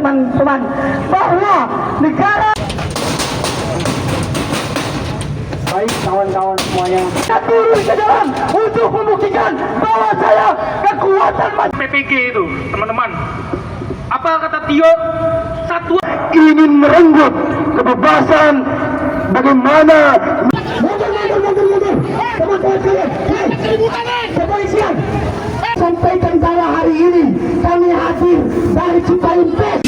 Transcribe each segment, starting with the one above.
teman-teman, bahwa negara baik kawan-kawan semuanya, kita turun ke dalam untuk membuktikan bahwa saya kekuatan PPG itu, teman-teman. Apa kata Tio? Satu ingin merenggut kebebasan. Bagaimana kepolisian sampaikan bahwa hari ini kami hadir dari Cipayung Pes.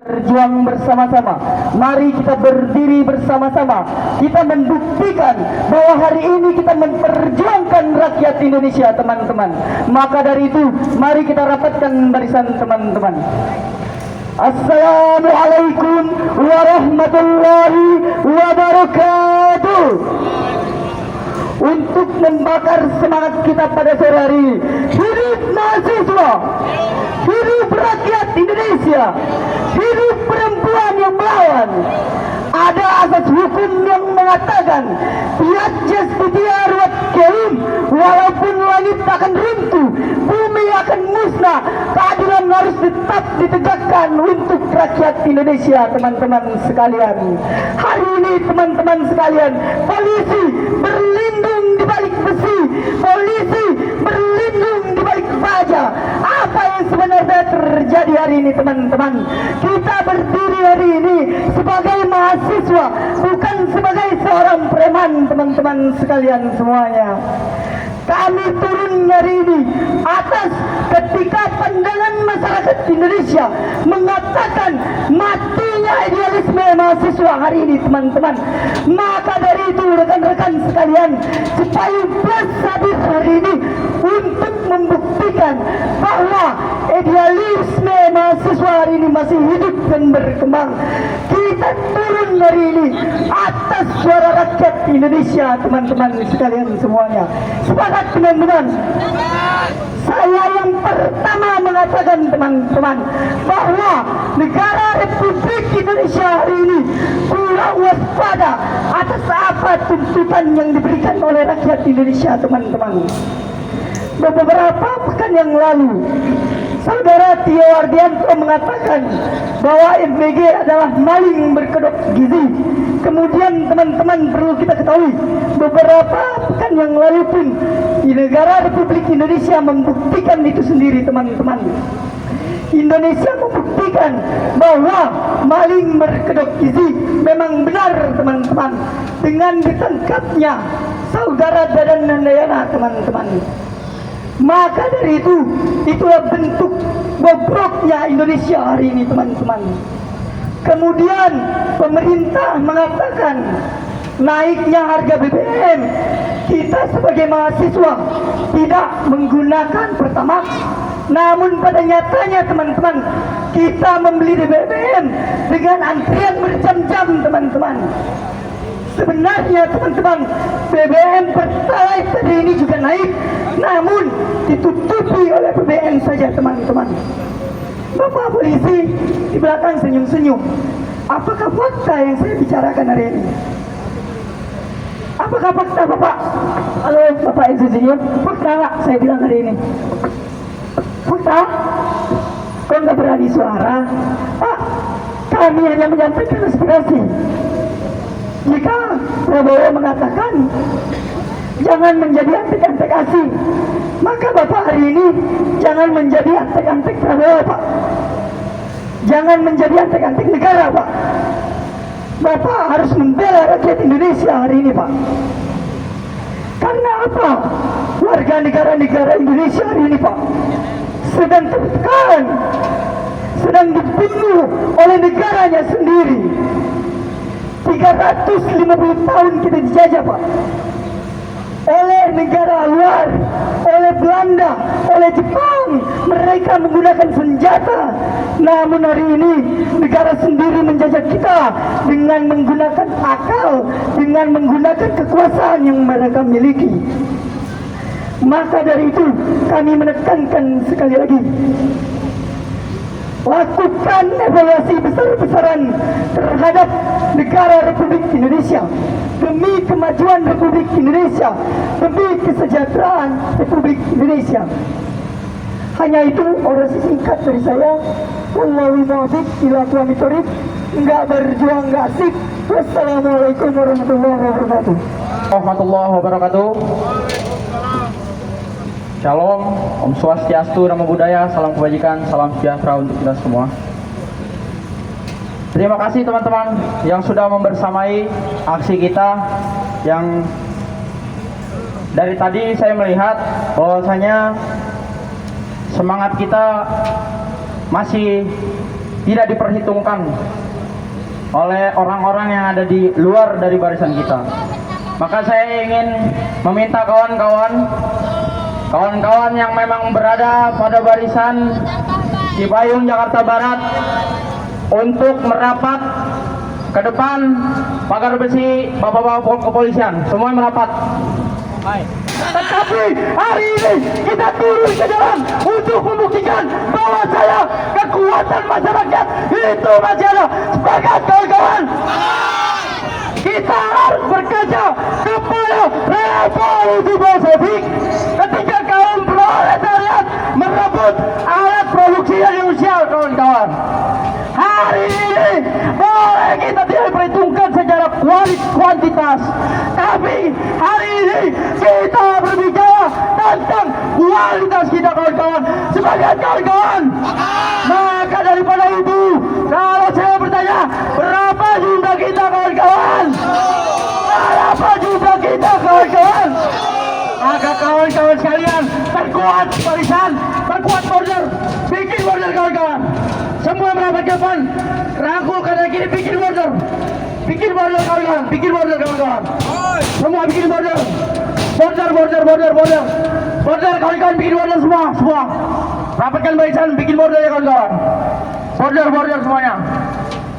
Berjuang bersama-sama, mari kita berdiri bersama-sama, kita membuktikan bahwa hari ini kita memperjuangkan rakyat Indonesia, teman-teman. Maka dari itu, mari kita rapatkan barisan, teman-teman. Assalamualaikum warahmatullahi wabarakatuh. Untuk membakar semangat kita pada sore hari ini, hidup mahasiswa, hidup rakyat Indonesia, hidup perempuan yang melawan. Ada asas hukum yang mengatakan tiat justitiar wat kelim, walaupun langit akan runtuh, bumi akan musnah, keadilan harus tetap ditegakkan untuk rakyat Indonesia, teman-teman sekalian. Hari ini teman-teman sekalian, polisi berlindung di balik besi, polisi berlindung di balik baja. Apa yang sebenarnya terjadi hari ini, teman-teman? Kita berdiri hari ini sebagai mahasiswa, bukan sebagai seorang preman, teman-teman sekalian semuanya. Kami turun hari ini atas ketika pandangan masyarakat Indonesia mengatakan matinya idealisme mahasiswa hari ini, teman-teman. Maka dari itu rekan-rekan sekalian, Cipayung Plus hadir hari ini untuk membuktikan bahwa idealisme mahasiswa hari ini masih hidup dan berkembang. Kita turun hari ini atas suara rakyat Indonesia, teman-teman sekalian semuanya. Sepakat, teman-teman? Saya yang pertama mengatakan, teman-teman, bahwa negara Republik Indonesia hari ini kurang waspada atas apa tuntutan yang diberikan oleh rakyat Indonesia, teman-teman. Beberapa pekan yang lalu, Saudara Tio Ardianto mengatakan bahwa MBG adalah maling berkedok gizi. Kemudian teman-teman perlu kita ketahui, beberapa pekan yang lalu pun di negara Republik Indonesia membuktikan itu sendiri, teman-teman. Indonesia membuktikan bahwa maling berkedok gizi memang benar, teman-teman, dengan ditangkapnya Saudara Dadan Nandayana, teman-teman. Maka dari itu, itulah bentuk bobroknya Indonesia hari ini, teman-teman. Kemudian pemerintah mengatakan naiknya harga BBM, kita sebagai mahasiswa tidak menggunakan Pertamax. Namun pada nyatanya, teman-teman, kita membeli BBM dengan antrian berjam-jam, teman-teman. Sebenarnya, teman-teman, BBM Pertalite tadi ini juga naik, namun ditutupi oleh BBM saja, teman-teman. Bapak polisi di belakang senyum-senyum. Apakah fakta yang saya bicarakan hari ini? Apakah fakta, Bapak? Halo, Bapak yang senyum. Fakta nggak saya bilang hari ini? Fakta? Kok nggak berani suara? Pak, kami hanya menyampaikan aspirasi. Jika Prabowo mengatakan jangan menjadi antek-antek asing, maka Bapak hari ini jangan menjadi antek-antek Prabowo, Pak. Jangan menjadi antek-antek negara, Pak. Bapak harus membela rakyat Indonesia hari ini, Pak. Karena apa? Warga negara-negara Indonesia hari ini, Pak, sedang tertekan, sedang dibunuh oleh negaranya sendiri. 350 tahun kita dijajah, Pak, oleh negara luar, oleh Belanda, oleh Jepang. Mereka menggunakan senjata. Namun hari ini negara sendiri menjajah kita dengan menggunakan akal, dengan menggunakan kekuasaan yang mereka miliki. Maka dari itu kami menekankan sekali lagi, lakukan evaluasi besar-besaran terhadap negara Republik Indonesia demi kemajuan Republik Indonesia, demi kesejahteraan Republik Indonesia. Hanya itu orasi singkat dari saya. Wallahu muwaffiq ila aqwamit thoriq. Enggak berjuang enggak asik. Wassalamualaikum warahmatullahi wabarakatuh. Warahmatullahi wabarakatuh. Shalom, Om Swastiastu, Namo Buddhaya, salam kebajikan, salam sejahtera untuk kita semua. Terima kasih teman-teman yang sudah membersamai aksi kita, yang dari tadi saya melihat bahwasanya semangat kita masih tidak diperhitungkan oleh orang-orang yang ada di luar dari barisan kita. Maka saya ingin meminta kawan-kawan yang memang berada pada barisan Cipayung, Jakarta Barat untuk merapat ke depan pagar besi bapak-bapak kepolisian. Semua merapat. Tetapi hari ini kita turun ke jalan untuk membuktikan bahwa saya kekuatan masyarakat itu masih ada. Sepakat kawan-kawan? Kita harus berkaca kepada revolusi Bolshevik ketika kaum proletariat merebut alat produksi yang diusia, kawan-kawan. Hari ini boleh kita tidak perhitungkan secara kuantitas, tapi hari ini kita berbicara tentang kualitas kita, kawan-kawan. Sebagai kawan-kawan, maka daripada itu, kalau saya bertanya berapa jumlah kita, kawan-kawan? Berapa jumlah kita, kawan-kawan? Maka kawan-kawan sekalian, perkuat barisan, perkuat border, bikin border, kawan-kawan. Semua merapat ke depan, rangkul kanan kiri, bikin border, kawan-kawan, bikin border, kawan-kawan. Semua bikin border, kawan-kawan, bikin border semua. Rapatkan barisan, bikin border ya, kawan-kawan. Border semuanya.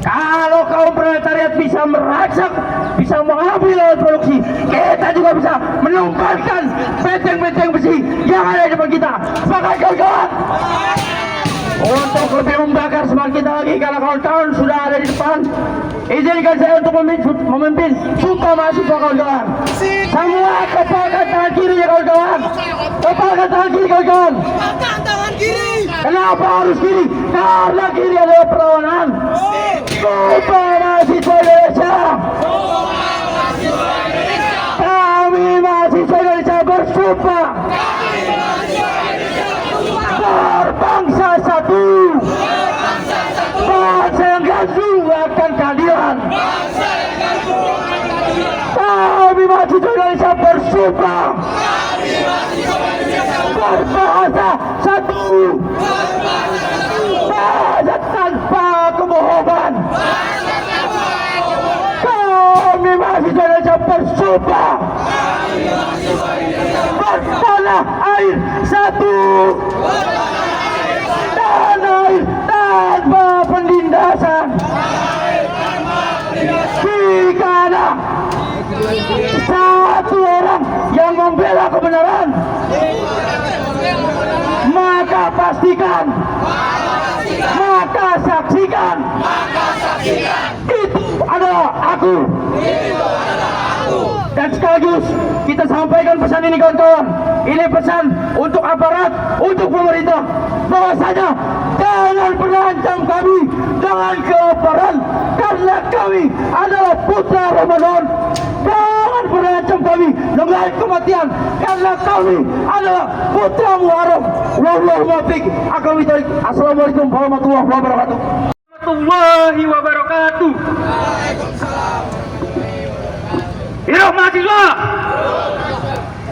Kalau kaum proletariat bisa meracak, bisa mengambil alat produksi, kita juga bisa menumpahkan benteng-benteng besi yang ada di depan kita. Sepakat, kawan-kawan? Untuk lebih membakar semangat kita lagi, karena kawan-kawan sudah ada di depan, izinkan saya untuk memimpin suka mahasiswa, kawan-kawan. Semua kepalkan tangan kiri ya, kawan-kawan. Kepalkan tangan kiri, kawan-kawan. Kenapa harus kiri? Karena kiri adalah perlawanan. Sumpah mahasiswa Indonesia. Kami mahasiswa Indonesia bersumpah berbangsa satu, bangsa yang gantung akan keadilan. Kami mahasiswa Indonesia bersumpah berbahasa satu, bahasa tanpa kebohongan. Kami mahasiswa Indonesia bersumpah bertanah air satu, tanah air tanpa penindasan. Jika ada satu orang yang membela kebenaran, maka pastikan, maka saksikan, itu adalah aku. Dan sekaligus kita sampaikan pesan ini, kawan-kawan. Ini pesan untuk aparat, untuk pemerintah, bahwasanya jangan pernah ancam kami dengan kelaparan, karena kami adalah putra Ramadan. Jangan pernah ancam kami dengan kematian, karena kami adalah putra Muharram. Wallahu muwaffiq. Assalamualaikum warahmatullahi wabarakatuh. Warahmatullahi wabarakatuh. Hidup mahasiswa,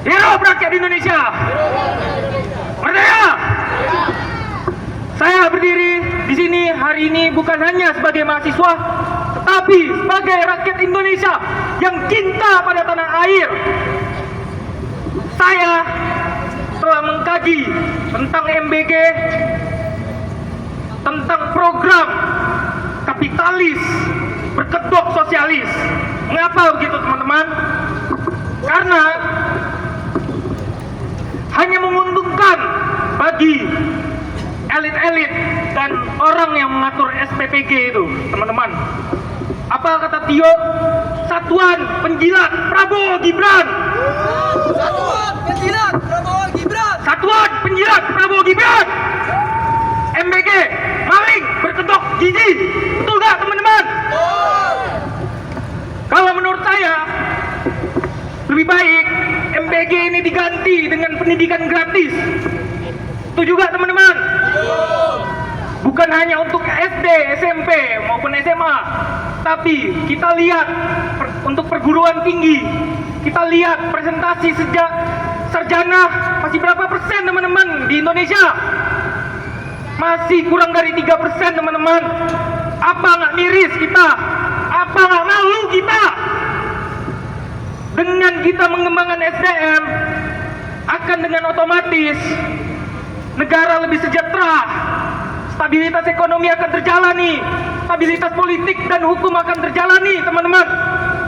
hidup rakyat Indonesia, merdeka. Saya berdiri di sini hari ini bukan hanya sebagai mahasiswa, tetapi sebagai rakyat Indonesia yang cinta pada tanah air. Saya telah mengkaji tentang MBG, tentang program kapitalis berkedok sosialis. Mengapa begitu, teman-teman? Karena hanya menguntungkan bagi elit-elit dan orang yang mengatur SPPG itu, teman-teman. Apa kata Tio? Satuan Penjilat Prabowo Gibran. Satuan Penjilat Prabowo Gibran. Satuan Penjilat Prabowo Gibran. MBG maling berkedok gigi. Betul gak, teman-teman? Kalau menurut saya lebih baik MBG ini diganti dengan pendidikan gratis. Setuju gak, teman-teman? Bukan hanya untuk SD, SMP maupun SMA, tapi kita lihat untuk perguruan tinggi, kita lihat presentasi sejak sarjana masih berapa persen, teman-teman, di Indonesia? Masih kurang dari 3%, teman-teman. Apa nggak miris kita? Apa nggak malu kita? Dengan kita mengembangkan SDM, akan dengan otomatis negara lebih sejahtera. Stabilitas ekonomi akan terjalani, stabilitas politik dan hukum akan terjalani, teman-teman.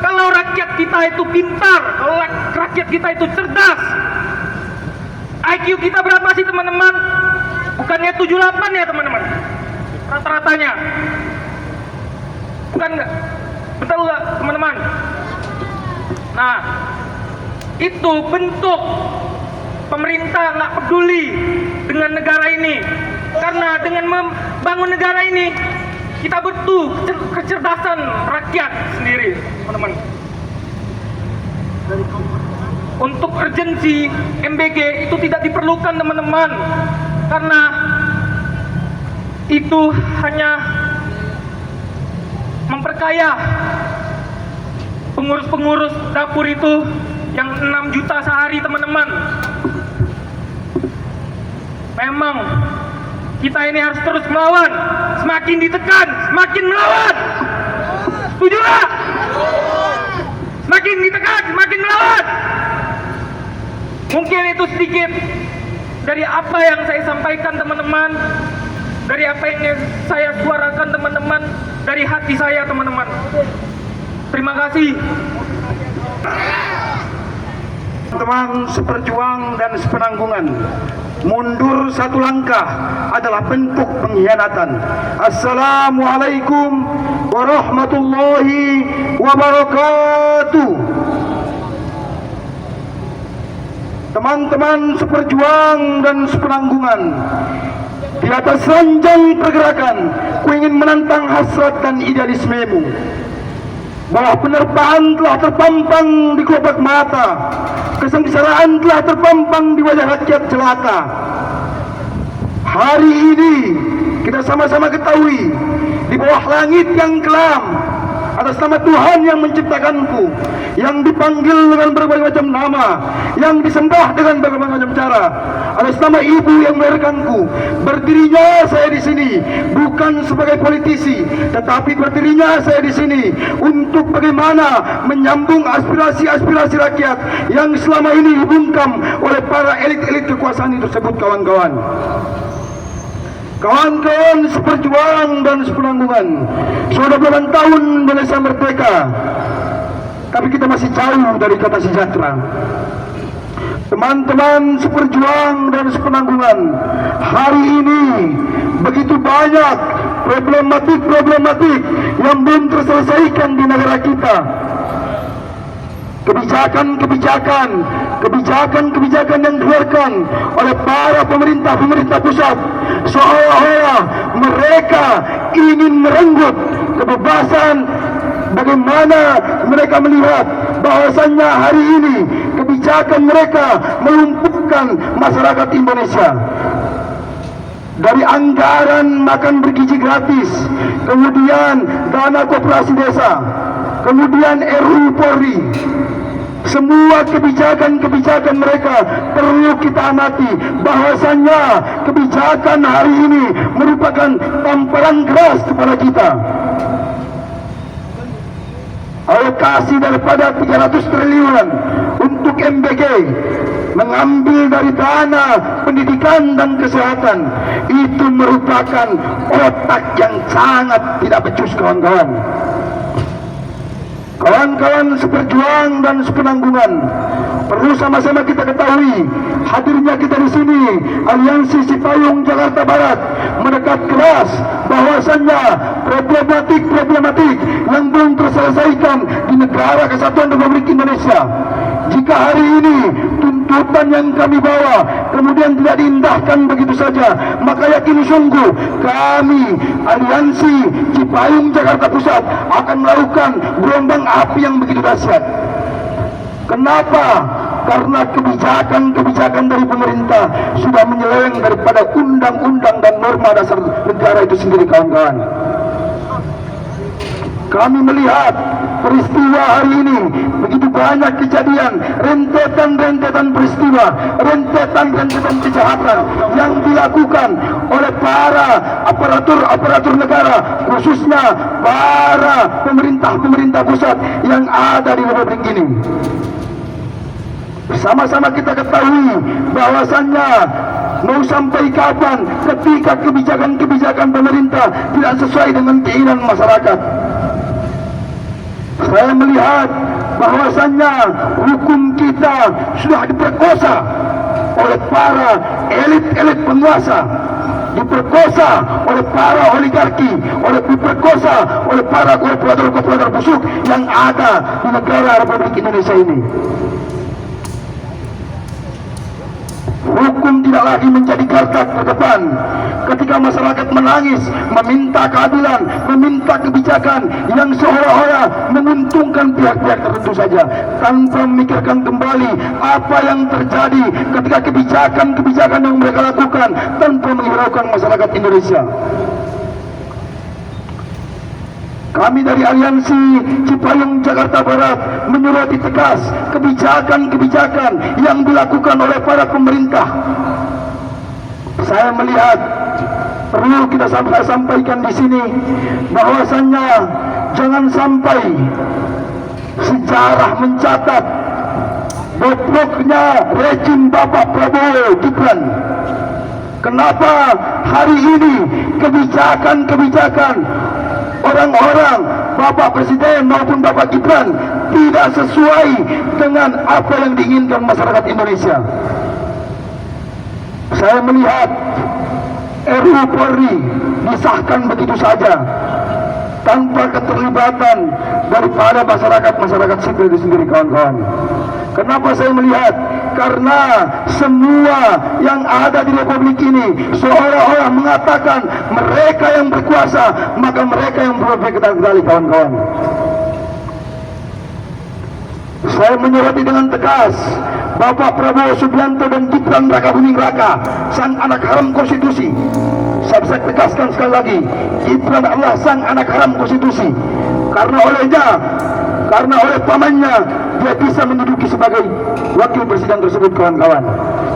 Kalau rakyat kita itu pintar, kalau rakyat kita itu cerdas. IQ kita berapa sih, teman-teman? Bukannya 78 ya, teman-teman? Rata-ratanya. Bukan nggak? Betul nggak, teman-teman? Nah, itu bentuk pemerintah nggak peduli dengan negara ini. Karena dengan membangun negara ini, kita butuh kecerdasan rakyat sendiri, teman-teman. Untuk urgensi MBG itu tidak diperlukan, teman-teman. Karena itu hanya memperkaya pengurus-pengurus dapur itu yang 6 juta sehari, teman-teman. Memang kita ini harus terus melawan. Semakin ditekan, semakin melawan. Setuju gak? Semakin ditekan, semakin melawan. Mungkin itu sedikit dari apa yang saya sampaikan, teman-teman. Dari apa yang saya suarakan, teman-teman. Dari hati saya, teman-teman. Terima kasih. Teman seperjuang dan sepenanggungan, mundur satu langkah adalah bentuk pengkhianatan. Assalamualaikum warahmatullahi wabarakatuh. Teman-teman seperjuang dan sepenanggungan, di atas ranjang pergerakan, ku ingin menantang hasrat dan idealismemu. Bahwa penerpaan telah terpampang di kelopak mata, kesengsaraan telah terpampang di wajah rakyat jelata. Hari ini kita sama-sama ketahui, di bawah langit yang kelam, atas nama Tuhan yang menciptakanku, yang dipanggil dengan berbagai macam nama, yang disembah dengan berbagai macam cara, atas nama ibu yang melahirkanku, berdirinya saya di sini bukan sebagai politisi, tetapi berdirinya saya di sini untuk bagaimana menyambung aspirasi-aspirasi rakyat yang selama ini dibungkam oleh para elit-elit kekuasaan itu tersebut, kawan-kawan. Kawan-kawan seperjuang dan sepenanggungan, sudah 8 tahun Indonesia merdeka, tapi kita masih jauh dari kata sejahtera. Teman-teman seperjuang dan sepenanggungan, hari ini begitu banyak problematik yang belum terselesaikan di negara kita. Kebijakan yang dikeluarkan oleh para pemerintah pusat, seolah-olah mereka ingin merenggut kebebasan. Bagaimana mereka melihat bahwasannya hari ini kebijakan mereka melumpuhkan masyarakat Indonesia. Dari anggaran makan bergizi gratis, kemudian dana koperasi desa, kemudian RUU Polri, semua kebijakan mereka perlu kita amati bahwasannya kebijakan hari ini merupakan tamparan keras kepada kita. Alokasi daripada 300 triliun untuk MBG, mengambil dari dana pendidikan dan kesehatan, itu merupakan otak yang sangat tidak becus, kawan-kawan. Kawan-kawan seperjuang dan sepenanggungan, Perlu sama-sama kita ketahui hadirnya kita di sini Aliansi Cipayung Jakarta Barat menekan keras bahwasannya problematik yang belum terselesaikan di negara Kesatuan Republik Indonesia. Jika hari ini tuntutan yang kami bawa kemudian tidak diindahkan begitu saja, maka yakin sungguh kami Aliansi Cipayung Jakarta Pusat akan melakukan gelombang api yang begitu dahsyat. Kenapa? Karena kebijakan dari pemerintah sudah menyeleweng daripada undang-undang dan norma dasar negara itu sendiri, kawan-kawan. Kami melihat peristiwa hari ini begitu banyak kejadian, rentetan peristiwa, rentetan kejahatan yang dilakukan oleh para aparatur negara, khususnya para pemerintah pusat yang ada di Republik ini. Sama-sama kita ketahui bahwasannya mau sampai kapan ketika kebijakan pemerintah tidak sesuai dengan keinginan masyarakat. Saya melihat bahwasannya hukum kita sudah diperkosa oleh para elit penguasa, diperkosa oleh para oligarki, diperkosa oleh para korporator busuk yang ada di negara Republik Indonesia ini. Hukum tidak lagi menjadi garda terdepan ketika masyarakat menangis, meminta keadilan, meminta kebijakan yang seolah-olah menguntungkan pihak-pihak tertentu saja, tanpa memikirkan kembali apa yang terjadi ketika kebijakan yang mereka lakukan tanpa menghiraukan masyarakat Indonesia. Kami dari Aliansi Cipayung Jakarta Barat menyoroti tegas kebijakan yang dilakukan oleh para pemerintah. Saya melihat perlu kita sampaikan di sini bahwasannya jangan sampai sejarah mencatat bobroknya rejim Bapak Prabowo Gibran. Kenapa hari ini kebijakan orang-orang Bapak Presiden maupun Bapak Gibran tidak sesuai dengan apa yang diinginkan masyarakat Indonesia? Saya melihat RUU Polri disahkan begitu saja tanpa keterlibatan daripada masyarakat sipil itu sendiri, kawan-kawan. Kenapa saya melihat? Karena semua yang ada di Republik ini seolah-olah mengatakan mereka yang berkuasa, maka mereka yang berkendali, kawan-kawan. Saya menyoroti dengan tegas Bapak Prabowo Subianto dan Gibran Raka Buming Raka, sang anak haram konstitusi. Saya bisa tegaskan sekali lagi, Gibran adalah sang anak haram konstitusi. Karena oleh pamannya dia bisa menduduki sebagai wakil presiden tersebut, kawan-kawan.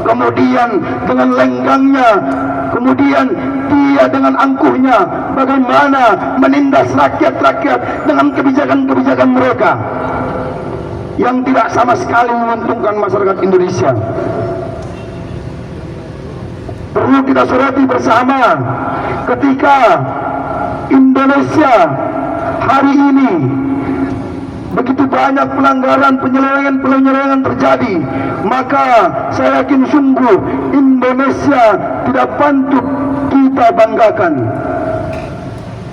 Kemudian dengan lenggangnya, kemudian dia dengan angkuhnya bagaimana menindas rakyat dengan kebijakan mereka yang tidak sama sekali menguntungkan masyarakat Indonesia. Perlu kita soroti bersama ketika Indonesia hari ini begitu banyak pelanggaran, penyelewengan terjadi, maka saya yakin sungguh Indonesia tidak patut kita banggakan.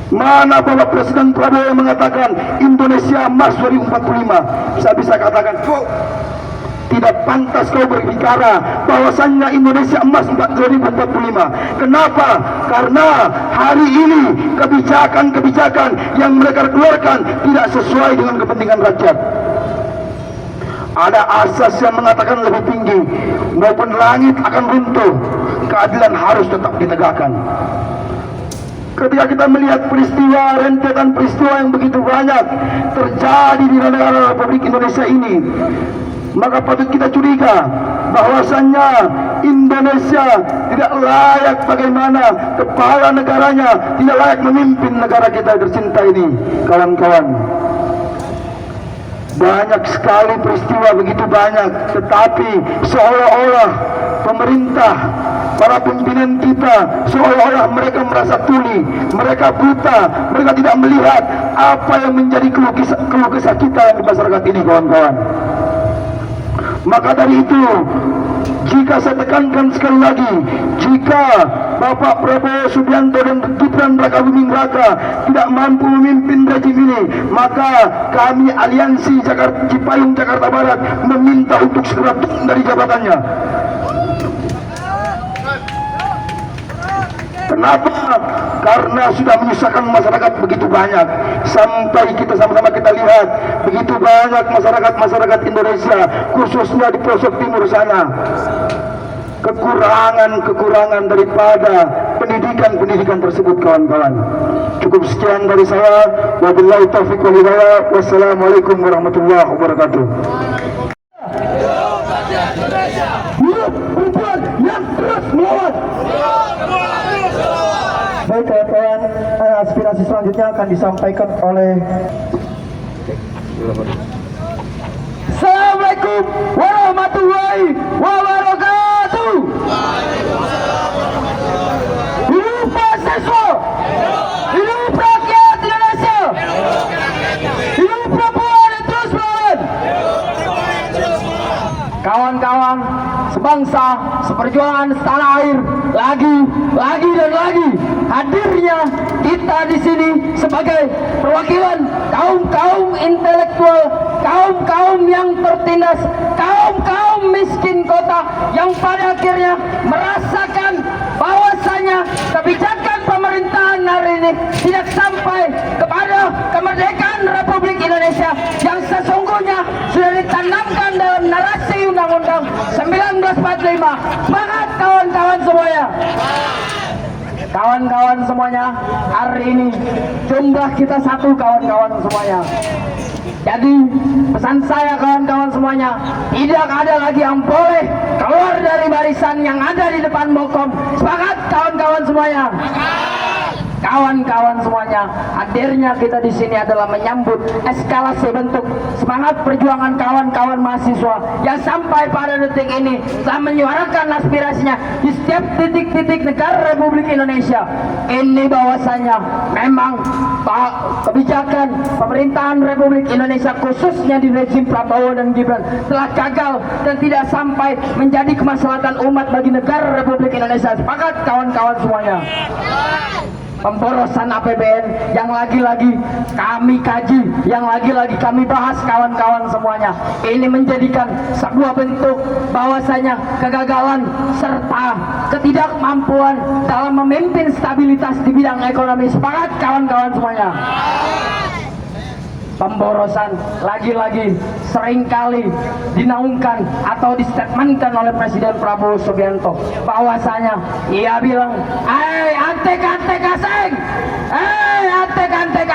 Mana Bapak Presiden Prabowo yang mengatakan Indonesia emas 2045? Saya bisa katakan, tidak pantas kau berbicara bahwasannya Indonesia emas 2045. Kenapa? Karena hari ini kebijakan yang mereka keluarkan tidak sesuai dengan kepentingan rakyat. Ada asas yang mengatakan lebih tinggi, maupun langit akan runtuh, keadilan harus tetap ditegakkan. Ketika kita melihat rentetan peristiwa yang begitu banyak terjadi di negara Republik Indonesia ini, maka patut kita curiga bahwasannya Indonesia tidak layak bagaimana kepala negaranya tidak layak memimpin negara kita tercinta ini, kawan-kawan. Banyak sekali peristiwa, begitu banyak, tetapi seolah-olah pemerintah, para pimpinan kita seolah-olah mereka merasa tuli, mereka buta, mereka tidak melihat apa yang menjadi keluh kesah kita di masyarakat ini, kawan-kawan. Maka dari itu, jika saya tekankan sekali lagi, jika Bapak Prabowo Subianto dan Gibran Rakabuming Raka tidak mampu memimpin rejim ini, maka kami Aliansi Cipayung Jakarta Barat meminta untuk segera turun dari jabatannya. Kenapa? Karena sudah menyusahkan masyarakat begitu banyak. Sampai kita sama-sama kita lihat begitu banyak masyarakat Indonesia, khususnya di pelosok timur sana, kekurangan daripada pendidikan tersebut, kawan-kawan. Cukup sekian dari saya. Wabillahi taufiq wal hidayah. Wassalamualaikum warahmatullahi wabarakatuh. Hidup perempuan yang terus melawan. Baik kawan-kawan, aspirasi selanjutnya akan disampaikan oleh Assalamualaikum warahmatullahi wabarakatuh. Hidup mahasiswa, hidup rakyat Indonesia, hidup perempuan yang terus melawan. Kawan-kawan sebangsa, seperjuangan setanah air, lagi dan lagi hadirnya kita di sini sebagai perwakilan kaum intelektual, kaum yang tertindas, kaum miskin kota yang pada akhirnya merasakan bahwasanya kebijakan pemerintahan hari ini tidak sampai kepada kemerdekaan Republik Indonesia yang sesungguhnya sudah ditanamkan dalam narasi Undang-Undang 1945. Semangat kawan-kawan semuanya. Kawan-kawan semuanya, hari ini jumlah kita satu, kawan-kawan semuanya. Jadi pesan saya kawan-kawan semuanya, tidak ada lagi yang boleh keluar dari barisan yang ada di depan Mokom. Semangat kawan-kawan semuanya. Kawan-kawan semuanya, hadirnya kita di sini adalah menyambut eskalasi bentuk semangat perjuangan kawan-kawan mahasiswa yang sampai pada detik ini telah menyuarakan aspirasinya di setiap titik-titik negara Republik Indonesia. Ini bahwasanya memang kebijakan pemerintahan Republik Indonesia khususnya di rejim Prabowo dan Gibran telah gagal dan tidak sampai menjadi kemaslahatan umat bagi negara Republik Indonesia. Sepakat kawan-kawan semuanya. Pemborosan APBN yang lagi-lagi kami kaji, yang lagi-lagi kami bahas kawan-kawan semuanya, ini menjadikan sebuah bentuk bahwasanya kegagalan serta ketidakmampuan dalam memimpin stabilitas di bidang ekonomi. Sepakat kawan-kawan semuanya. Pemborosan lagi-lagi seringkali dinaungkan atau distatementkan oleh Presiden Prabowo Subianto bahwasanya ia bilang, antek-antek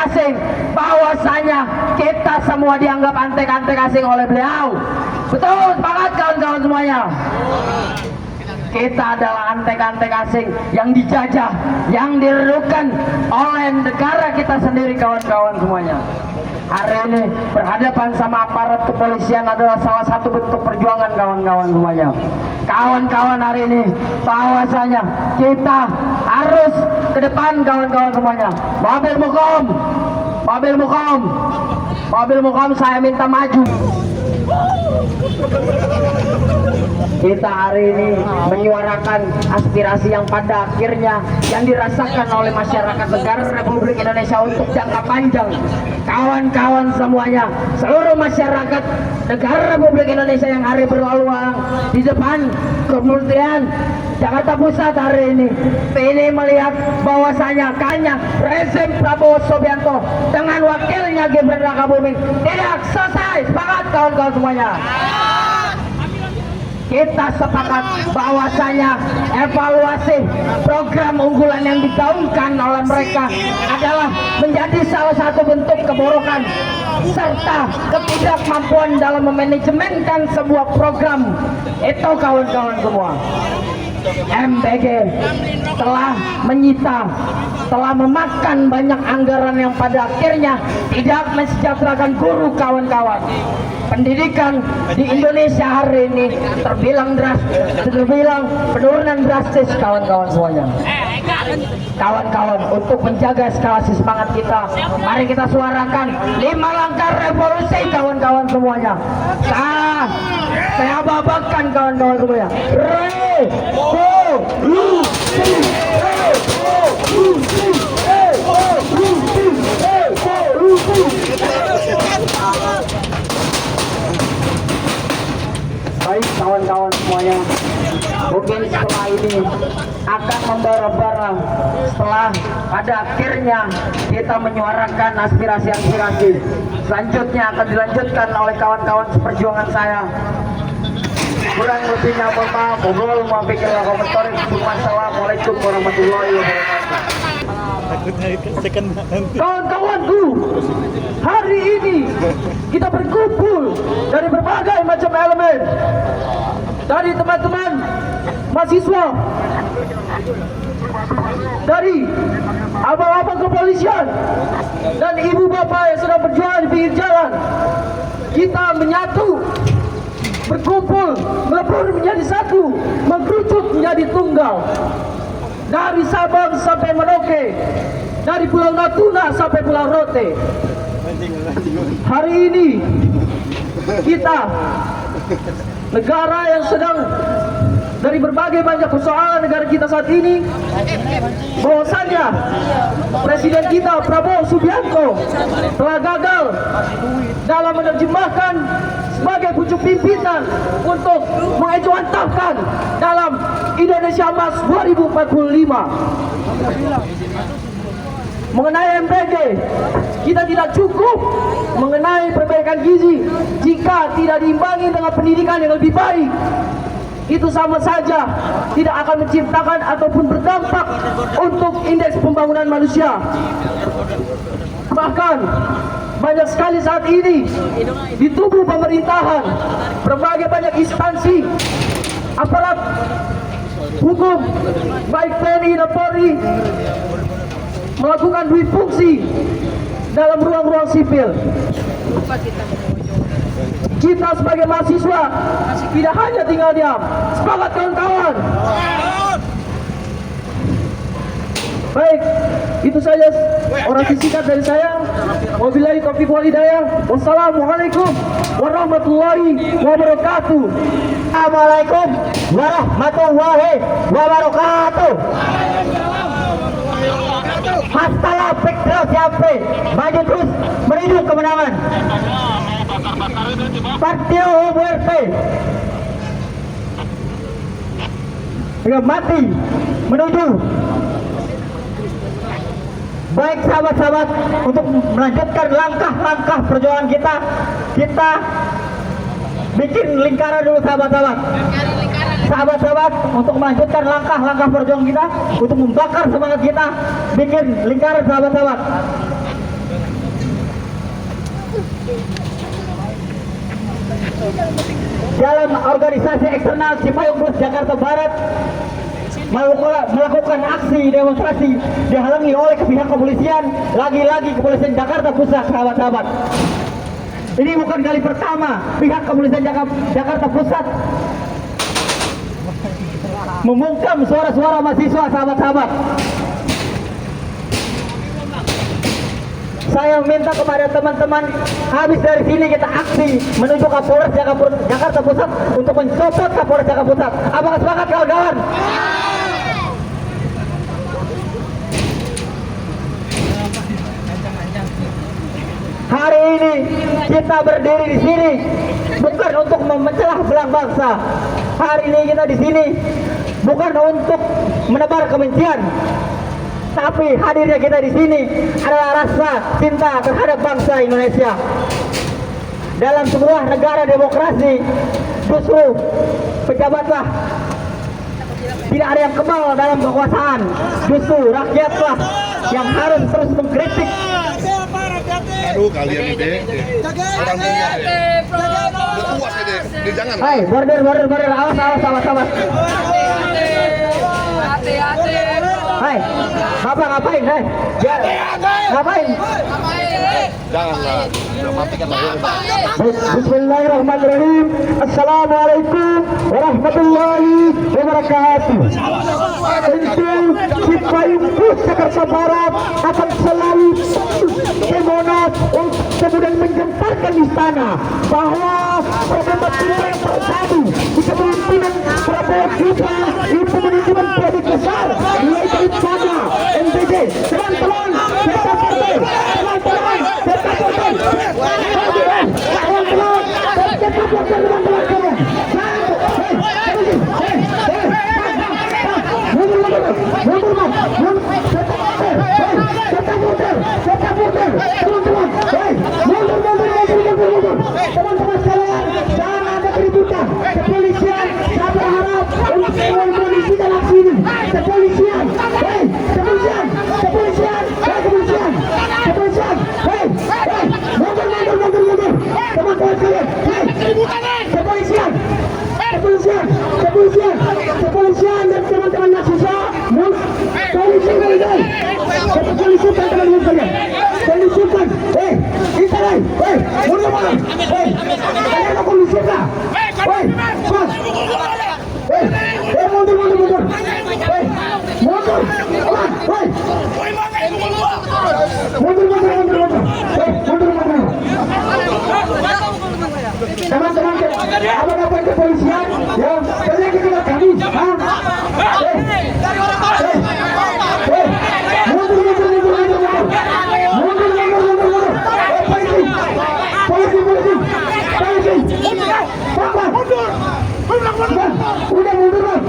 asing, bahwasanya kita semua dianggap antek-antek asing oleh beliau. Betul, sepakat kawan-kawan semuanya. Kita adalah antek-antek asing yang dijajah, yang diredukan oleh negara kita sendiri, kawan-kawan semuanya. Hari ini berhadapan sama aparat kepolisian adalah salah satu bentuk perjuangan kawan-kawan semuanya. Kawan-kawan hari ini bahwasanya kita harus ke depan kawan-kawan semuanya. Mobil Mukom saya minta maju. Kita hari ini menyuarakan aspirasi yang pada akhirnya yang dirasakan oleh masyarakat negara Republik Indonesia untuk jangka panjang. Kawan-kawan semuanya, seluruh masyarakat negara Republik Indonesia yang hari berlalu di depan Kementerian Jakarta Pusat hari ini melihat bahwasanya kayaknya rezim Prabowo Subianto dengan wakilnya Gibran Rakabuming tidak selesai. Sepakat kawan-kawan semuanya. Kita sepakat bahwasanya evaluasi program unggulan yang digaungkan oleh mereka adalah menjadi salah satu bentuk keborokan serta ketidakmampuan dalam memanajemenkan sebuah program. Itu kawan-kawan semua. MBG telah menyita, telah memakan banyak anggaran yang pada akhirnya tidak mensejahterakan guru, kawan-kawan. Pendidikan di Indonesia hari ini terbilang penurunan drastis kawan-kawan semuanya. Kawan-kawan, untuk menjaga eskalasi semangat kita, mari kita suarakan 5 langkah revolusi kawan-kawan semuanya. Saya babakan kawan-kawan semuanya. Baik kawan-kawan semuanya, mungkin setelah ini akan membara-bara setelah pada akhirnya kita menyuarakan aspirasi-aspirasi. Selanjutnya akan dilanjutkan oleh kawan-kawan seperjuangan saya. Kurang lebihnya mohon maaf. Wassalamualaikum warahmatullahi wabarakatuh. Kawan-kawanku, hari ini kita berkumpul dari berbagai macam elemen, dari teman-teman mahasiswa, dari abang-abang kepolisian, dan ibu bapak yang sedang berjuang di pinggir jalan. Kita menyatu, berkumpul, melebur menjadi satu, mengkerucut menjadi tunggal. Dari Sabang sampai Merauke, dari Pulau Natuna sampai Pulau Rote. Hari ini kita, negara yang sedang dari berbagai banyak persoalan negara kita saat ini, bahwasannya Presiden kita Prabowo Subianto telah gagal dalam menerjemahkan sebagai pucuk pimpinan untuk mengejawantakan dalam Indonesia Emas 2045. Mengenai MBG, kita tidak cukup mengenai perbaikan gizi jika tidak diimbangi dengan pendidikan yang lebih baik. Itu sama saja tidak akan menciptakan ataupun berdampak untuk indeks pembangunan manusia. Bahkan banyak sekali saat ini di tubuh pemerintahan, berbagai banyak instansi, aparat hukum, baik TNI dan Polri, melakukan dui fungsi dalam ruang-ruang sipil. Kita sebagai mahasiswa tidak hanya tinggal diam. Semangat kawan-kawan. Baik, itu saja orasi singkat dari saya. Wabillahi taufiq wal hidayah. Wassalamualaikum warahmatullahi wabarakatuh. Assalamualaikum warahmatullahi wabarakatuh. Masalah terus sampai maju terus menuju kemenangan. Partio UMP dengan mati menuju. Baik sahabat-sahabat, untuk melanjutkan langkah-langkah perjuangan kita bikin lingkaran dulu sahabat-sahabat. Sahabat-sahabat, untuk melanjutkan langkah-langkah perjuangan kita, untuk membakar semangat kita, bikin lingkaran sahabat-sahabat. Dalam organisasi eksternal Cipayung Plus Jakarta Barat melakukan aksi demonstrasi dihalangi oleh pihak kepolisian, lagi-lagi kepolisian Jakarta Pusat, sahabat-sahabat. Ini bukan kali pertama pihak kepolisian Jakarta Pusat membungkam suara-suara mahasiswa, sahabat-sahabat. Saya minta kepada teman-teman, habis dari sini kita aksi menuju Kapolres Jakarta Pusat untuk mencopot Kapolres Jakarta Pusat. Apakah sepakat kawan-kawan? Hari ini kita berdiri di sini bukan untuk memecah belah bangsa. Hari ini kita di sini bukan untuk menebar kebencian, tapi hadirnya kita di sini adalah rasa cinta terhadap bangsa Indonesia. Dalam sebuah negara demokrasi, justru pejabatlah tidak ada yang kebal dalam kekuasaan. Justru rakyatlah yang harus terus mengkritik. Aduh kalian ini orang tua ya. Udah tua sih deh. Jangan. Hai, border, awas, awas. Hati-hati. Hai, Bapak ngapain? Hai, ngapain? Janganlah. Udah matikan lagi. Bismillahirrahmanirrahim. Assalamualaikum warahmatullahi wabarakatuh. Tentu seluruh Jakarta Barat akan selalu ke Monas untuk kemudian menggemparkan istana bahwa problematika yang terjadi di kepemimpinan Prabowo Gibran itu menunjukkan politik besar yaitu istana MBG. Teman-teman, kita partai, teman-teman, kita partai, teman-teman, teman-teman sekalian, jangan ada keributan. Kepolisian, saya berharap untuk semua polisi dalam sini. Kepolisian, kepolisian, kepolisian, kepolisian, kepolisian, mundur. Teman-teman sekalian, kepolisian, kepolisian, kepolisian, kepolisian dan teman-teman mahasiswa, polisi meninggal. Polisi teman-teman sekalian, polisi kan, Israel, mundur, kalian mau polisi kah? Mas, mundur, mundur, teman-teman, apa-apa kepolisian yang kalian kenal kami, udah mundur.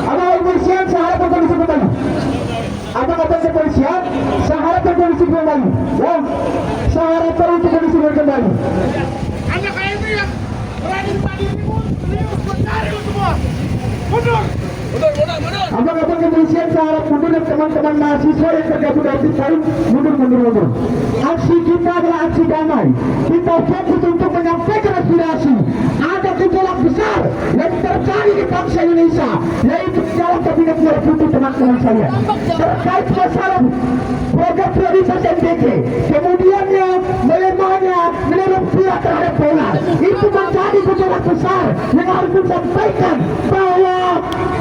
Abang kepolisian, saya harap kondisi kembali. Abang kepolisian, saya harap kondisi kembali. Ya, saya harap untuk kondisi kembali. Anda kayak ini yang berani pagi timun, serius mencari lu semua. Mundur. Abang kepolisian, saya harap mundur dan teman-teman mahasiswa yang tergabung dalam Citarum mundur. Aksi kita adalah aksi damai. Kita fokus untuk menyampaikan aspirasi. Ada gejolak besar yang terjadi di bangsa Indonesia, yaitu dalam kabinet merah putih, teman-teman sekalian, terkait masalah program prioritas MBG, kemudiannya melemahnya nilai rupiah terhadap dolar. Itu menjadi gejolak besar yang harus disampaikan bahwa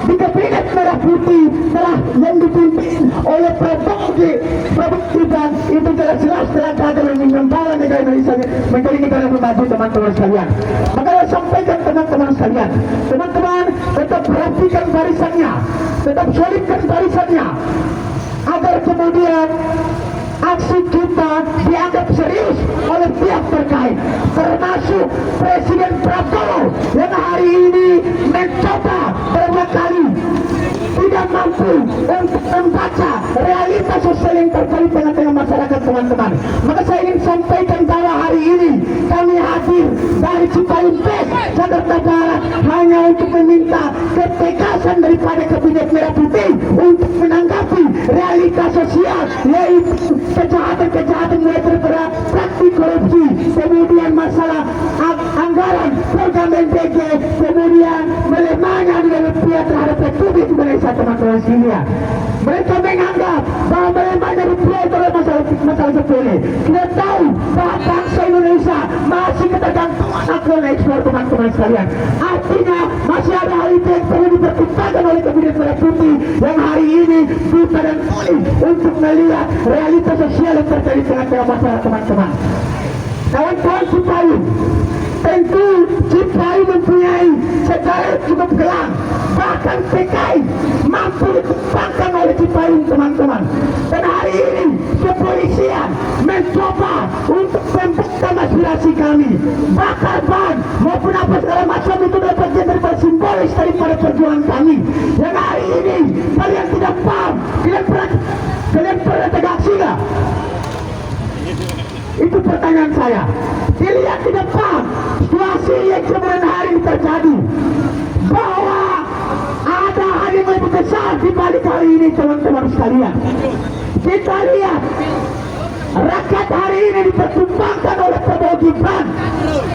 di kabinet merah putih telah yang dipimpin oleh Prabowo Gibran itu jelas-jelas telah gagal mengembangkan negara Indonesia menjadi negara yang maju, teman-teman sekalian. Maka saya sampaikan teman-teman sekalian, teman-teman tetap rapikan barisannya, tetap solidkan barisannya, agar kemudian aksi kita dianggap serius oleh pihak terkait, termasuk Presiden Prabowo yang hari ini mencoba beberapa kali tidak mampu untuk membaca realitas sosial yang terjadi dengan masyarakat, teman-teman. Maka saya ingin sampaikan bahwa hari ini kami hadir dari Cipayung West, Jakarta Barat hanya untuk meminta ketegasan daripada kabinet merah putih untuk menanggapi realitas sosial, yaitu kejahatan mulai terberat, praktik korupsi, kemudian masalah anggaran program MBG, kemudian melemahnya nilai rupiah terhadap Republik Indonesia, teman-teman sekalian. Mereka menganggap bahwa melemahnya rupiah itu adalah masalah sepele. Kita tahu bahwa bangsa Indonesia masih ketergantungan akan ekspor, teman-teman sekalian. Artinya masih ada hal itu yang perlu dipertimbangkan oleh kabinet merah putih yang hari ini buta dan tuli untuk melihat realitas sosial yang terjadi dengan masyarakat, teman-teman. Kawan-kawan Cipayung, tentu Cipayung mempunyai sejarah cukup gelap, bahkan PKI mampu dikembangkan oleh Cipayung, teman-teman. Dan hari ini kepolisian mencoba untuk membuktikan aspirasi kami, bakar ban maupun apa segala macam itu adalah bagian daripada simbolis daripada perjuangan kami. Yang hari ini kalian tidak paham, kalian pernah tegaksi nggak? Itu pertanyaan saya. Dilihat tidak paham situasi yang kemudian hari ini terjadi, bahwa ada hal yang lebih besar di balik hal ini, teman-teman sekalian. Kita lihat rakyat hari ini dipertimbangkan oleh Prabowo Gibran,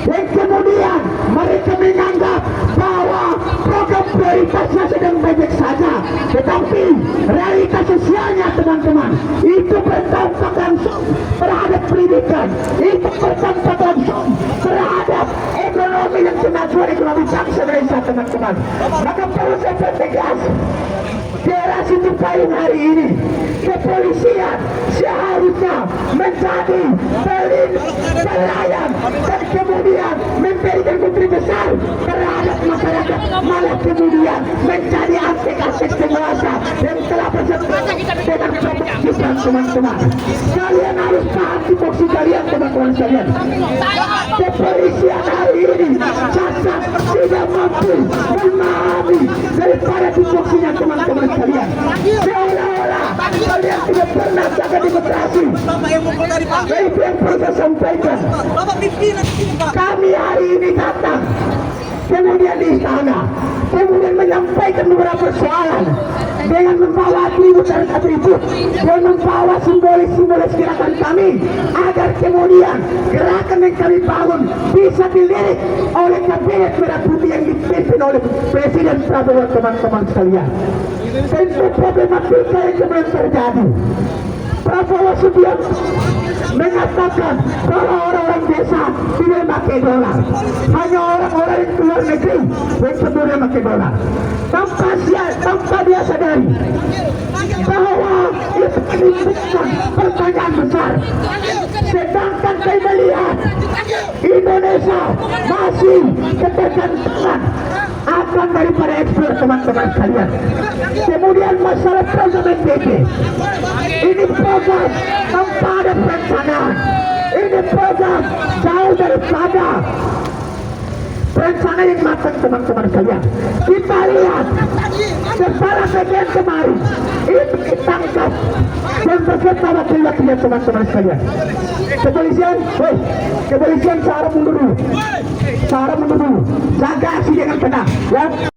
yang kemudian mereka menganggap bahwa program prioritasnya sedang baik saja, tetapi realitas sosialnya, teman-teman, itu berdampak langsung terhadap pendidikan, itu berdampak langsung terhadap ekonomi ekonomi yang kemajuan ekonomi bangsa Indonesia, teman-teman. Maka perlu saya pertegas, di era situ payung hari ini, kepolisian seharusnya menjadi pelayan dan kemudian memberikan menteri besar terhadap masyarakat, malah kemudian menjadi aspek-aspek penguasa yang telah berseberangan dengan kepolisian, teman-teman. Kalian harus paham tupoksi kalian, teman-teman sekalian. Kepolisian hari ini cacat, tidak mampu memahami daripada tupoksinya, teman-teman sekalian. Seolah-olah kalian tidak pernah jaga demokrasi. Bapak yang mukul tadi Pak. Itu yang perlu saya sampaikan. Bapak pimpinan di sini Pak. Kami hari ini datang, kemudian di istana, kemudian menyampaikan beberapa persoalan dengan membawa atribut dan atribut, dan membawa simbolis-simbolis gerakan kami, agar kemudian gerakan yang kami bangun bisa dilirik oleh kabinet merah putih yang dipimpin oleh Presiden Prabowo, teman-teman sekalian. Tentu problematika yang kemudian terjadi, Prabowo Subianto mengatakan kalau orang-orang desa tidak pakai dolar, hanya orang-orang yang keluar negeri yang kemudian pakai dolar, tanpa dia sadari bahwa itu menimbulkan pertanyaan besar. Sedangkan saya melihat Indonesia masih ketergantungan akan daripada ekspor, teman-teman sekalian. Kemudian masalah program NPP, ini program tanpa ada perencanaan, ini program jauh daripada rencana yang matang, teman-teman sekalian. Kita lihat kepala bagian kemarin itu ditangkap dan beserta wakil-wakilnya, teman-teman sekalian. Kepolisian searah mundur dulu, jaga aksi dengan tenang, ya.